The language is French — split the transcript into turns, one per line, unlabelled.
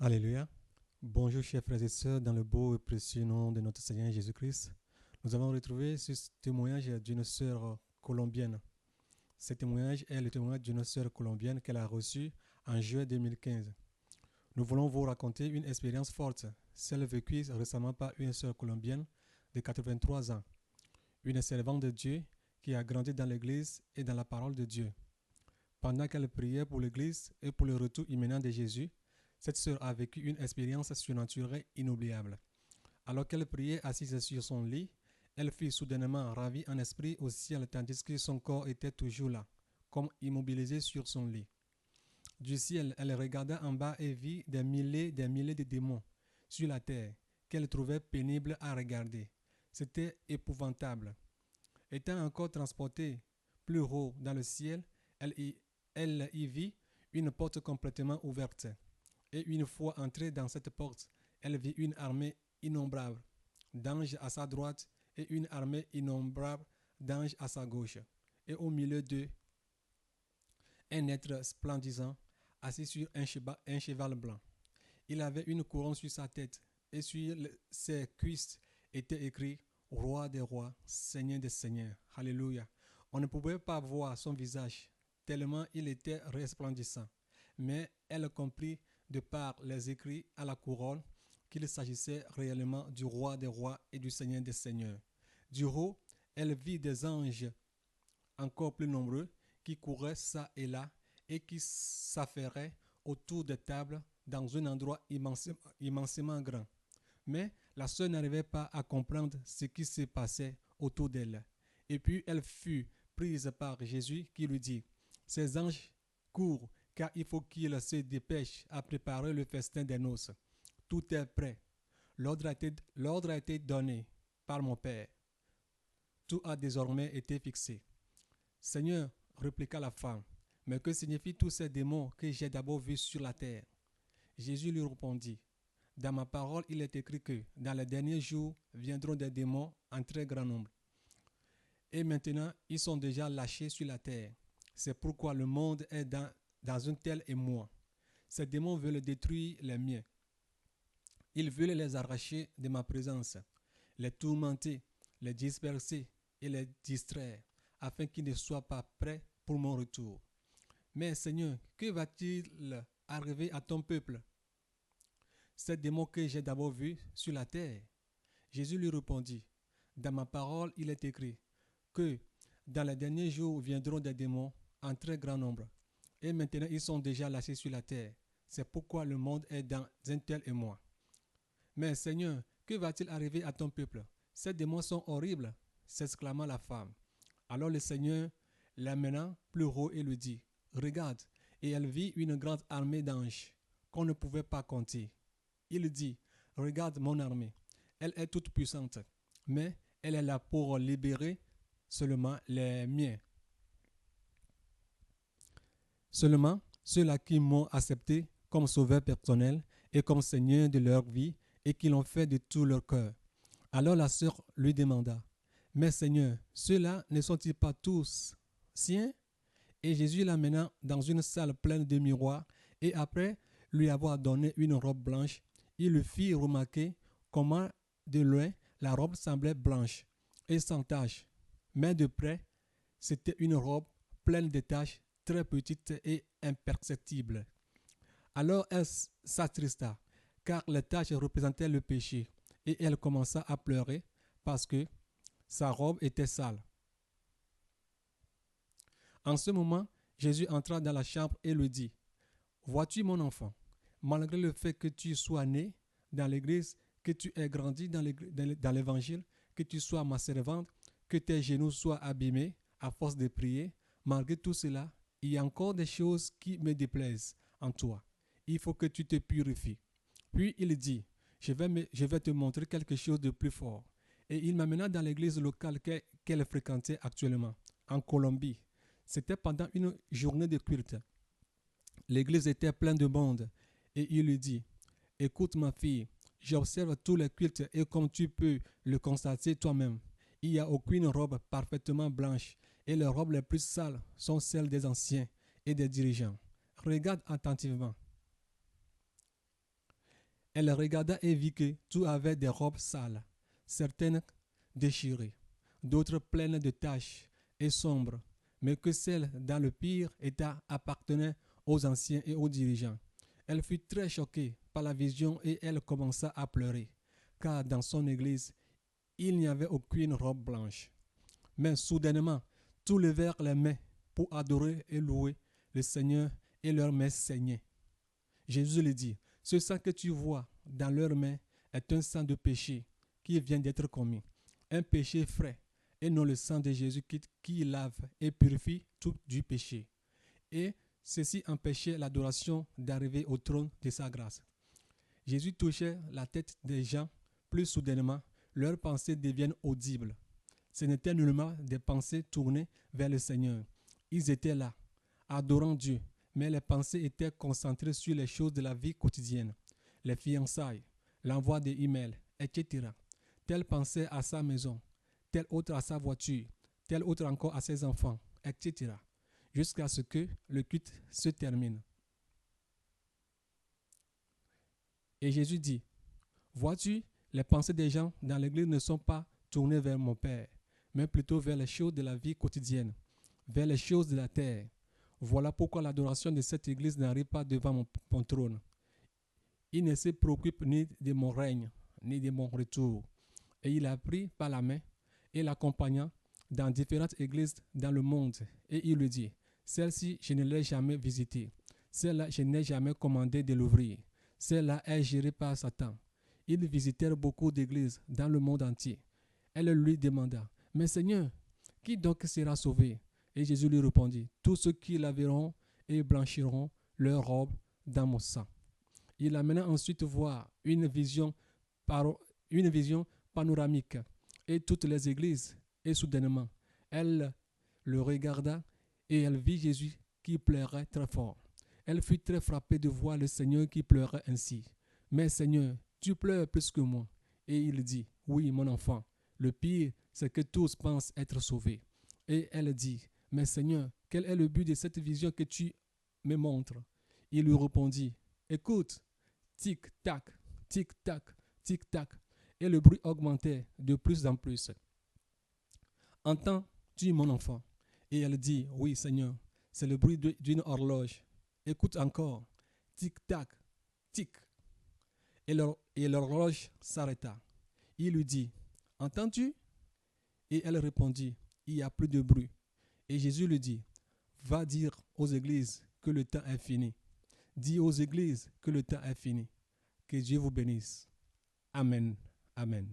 Alléluia. Bonjour chers frères et sœurs, dans le beau et précieux nom de notre Seigneur Jésus-Christ. Nous avons retrouvé ce témoignage d'une sœur colombienne. Ce témoignage est le témoignage d'une sœur colombienne qu'elle a reçu en juin 2015. Nous voulons vous raconter une expérience forte, celle vécue récemment par une sœur colombienne de 83 ans, une servante de Dieu qui a grandi dans l'église et dans la parole de Dieu. Pendant qu'elle priait pour l'église et pour le retour imminent de Jésus, cette sœur a vécu une expérience surnaturelle inoubliable. Alors qu'elle priait assise sur son lit, elle fut soudainement ravie en esprit au ciel tandis que son corps était toujours là, comme immobilisé sur son lit. Du ciel, elle regarda en bas et vit des milliers de démons sur la terre qu'elle trouvait pénible à regarder. C'était épouvantable. Étant encore transportée plus haut dans le ciel, elle y vit une porte complètement ouverte. Et une fois entrée dans cette porte, elle vit une armée innombrable d'anges à sa droite et une armée innombrable d'anges à sa gauche. Et au milieu d'eux, un être splendissant, assis sur un cheval blanc. Il avait une couronne sur sa tête et sur ses cuisses était écrit Roi des rois, Seigneur des seigneurs. Alléluia. On ne pouvait pas voir son visage, tellement il était resplendissant. Mais elle comprit de par les écrits à la couronne qu'il s'agissait réellement du roi des rois et du Seigneur des seigneurs. Du haut, elle vit des anges encore plus nombreux qui couraient çà et là et qui s'affairaient autour des tables dans un endroit immensément grand. Mais la sœur n'arrivait pas à comprendre ce qui se passait autour d'elle. Et puis elle fut prise par Jésus qui lui dit, ces anges courent car il faut qu'ils se dépêchent à préparer le festin des noces. Tout est prêt. L'ordre a été donné par mon Père. Tout a désormais été fixé. Seigneur, répliqua la femme, mais que signifient tous ces démons que j'ai d'abord vus sur la terre? Jésus lui répondit, dans ma parole, il est écrit que dans les derniers jours viendront des démons en très grand nombre. Et maintenant, ils sont déjà lâchés sur la terre. C'est pourquoi le monde est dans un tel émoi. Ces démons veulent détruire les miens. Ils veulent les arracher de ma présence, les tourmenter, les disperser et les distraire, afin qu'ils ne soient pas prêts pour mon retour. Mais Seigneur, que va-t-il arriver à ton peuple, ces démons que j'ai d'abord vus sur la terre? Jésus lui répondit, dans ma parole, il est écrit que dans les derniers jours viendront des démons en très grand nombre. Et maintenant, ils sont déjà lâchés sur la terre. C'est pourquoi le monde est dans un tel émoi. Mais Seigneur, que va-t-il arriver à ton peuple? Ces démons sont horribles, s'exclama la femme. Alors le Seigneur l'amena plus haut et lui dit, regarde, et elle vit une grande armée d'anges qu'on ne pouvait pas compter. Il dit, regarde mon armée, elle est toute puissante, mais elle est là pour libérer seulement les miens. Seulement ceux-là qui m'ont accepté comme sauveur personnel et comme Seigneur de leur vie et qui l'ont fait de tout leur cœur. Alors la sœur lui demanda, mais Seigneur, ceux-là ne sont-ils pas tous siens? Et Jésus l'amena dans une salle pleine de miroirs et après lui avoir donné une robe blanche, il lui fit remarquer comment de loin la robe semblait blanche et sans tache, mais de près c'était une robe pleine de taches très petites et imperceptibles. Alors elle s'attrista, car les taches représentaient le péché, et elle commença à pleurer parce que sa robe était sale. En ce moment, Jésus entra dans la chambre et lui dit, vois-tu mon enfant, malgré le fait que tu sois né dans l'église, que tu aies grandi dans l'évangile, que tu sois ma servante, que tes genoux soient abîmés à force de prier, malgré tout cela, il y a encore des choses qui me déplaisent en toi. Il faut que tu te purifies. Puis il dit, je vais te montrer quelque chose de plus fort. Et il m'amena dans l'église locale qu'elle fréquentait actuellement, en Colombie. C'était pendant une journée de culte. L'église était pleine de monde et il lui dit, écoute ma fille, j'observe tous les cultes et comme tu peux le constater toi-même, il n'y a aucune robe parfaitement blanche et les robes les plus sales sont celles des anciens et des dirigeants. Regarde attentivement. Elle regarda et vit que tout avait des robes sales, certaines déchirées, d'autres pleines de taches et sombres, mais que celles dans le pire état appartenaient aux anciens et aux dirigeants. Elle fut très choquée par la vision et elle commença à pleurer, car dans son église, il n'y avait aucune robe blanche. Mais soudainement, tous levèrent les mains pour adorer et louer le Seigneur et leurs mains saignaient. Jésus lui dit, ce sang que tu vois dans leurs mains est un sang de péché qui vient d'être commis, un péché frais, et non le sang de Jésus qui lave et purifie tout du péché. Et ceci empêchait l'adoration d'arriver au trône de sa grâce. Jésus touchait la tête des gens, plus soudainement, leurs pensées deviennent audibles. Ce n'étaient nullement des pensées tournées vers le Seigneur. Ils étaient là, adorant Dieu, mais les pensées étaient concentrées sur les choses de la vie quotidienne, les fiançailles, l'envoi des emails, etc. Tel pensait à sa maison, tel autre à sa voiture, tel autre encore à ses enfants, etc. Jusqu'à ce que le culte se termine. Et Jésus dit, vois-tu, les pensées des gens dans l'église ne sont pas tournées vers mon Père, mais plutôt vers les choses de la vie quotidienne, vers les choses de la terre. Voilà pourquoi l'adoration de cette église n'arrive pas devant mon trône. Il ne se préoccupe ni de mon règne, ni de mon retour. Et il a pris par la main et l'accompagnant dans différentes églises dans le monde. Et il lui dit, celle-ci, je ne l'ai jamais visitée. Celle-là, je n'ai jamais commandé de l'ouvrir. Celle-là est gérée par Satan. Ils visitèrent beaucoup d'églises dans le monde entier. Elle lui demanda, mais Seigneur, qui donc sera sauvé? Et Jésus lui répondit, tous ceux qui laveront et blanchiront leurs robes dans mon sang. Il amena ensuite voir une vision panoramique et toutes les églises. Et soudainement, elle le regarda et elle vit Jésus qui pleurait très fort. Elle fut très frappée de voir le Seigneur qui pleurait ainsi. Mais Seigneur, tu pleures plus que moi. Et il dit, oui, mon enfant, le pire, c'est que tous pensent être sauvés. Et elle dit, mais Seigneur, quel est le but de cette vision que tu me montres? Il lui répondit, écoute, tic-tac, tic-tac, tic-tac. Et le bruit augmentait de plus en plus. Entends-tu mon enfant? Et elle dit, oui Seigneur, c'est le bruit d'une horloge. Écoute encore, tic-tac, tic. Et l'horloge s'arrêta. Il lui dit, entends-tu? Et elle répondit, il n'y a plus de bruit. Et Jésus lui dit, va dire aux églises que le temps est fini. Dis aux églises que le temps est fini. Que Dieu vous bénisse. Amen. Amen.